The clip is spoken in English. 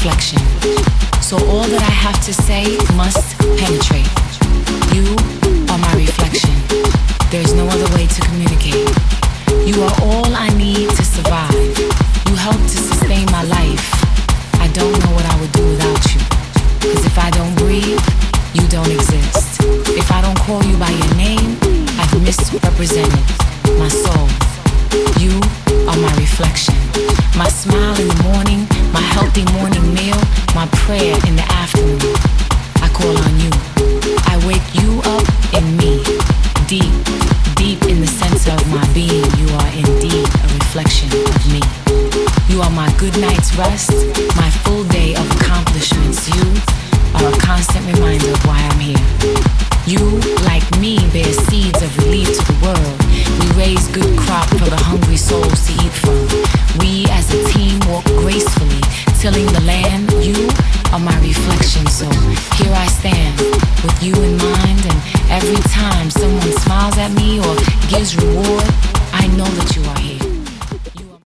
reflection. So all that I have to say must penetrate. You are my reflection. There's no other way to communicate. You are all I need to survive. You help to sustain my life. I don't know what I would do without you. 'Cause if I don't breathe, you don't exist. If I don't call you by your name, I've misrepresented my soul. You are my reflection. My smile in the morning, my healthy morning meal, my prayer in the afternoon. I call on you. I wake you up in me. Deep, deep in the center of my being, you are indeed a reflection of me. You are my good night's rest, my full day of accomplishments. You are a constant reminder of why I'm here. You, like me, bear seeds of relief to the world. We raise good crop for the hungry souls to eat from. We as a team walk gracefully, tilling the land. You are my reflection, so here I stand with you in mind. And every time someone smiles at me or gives reward,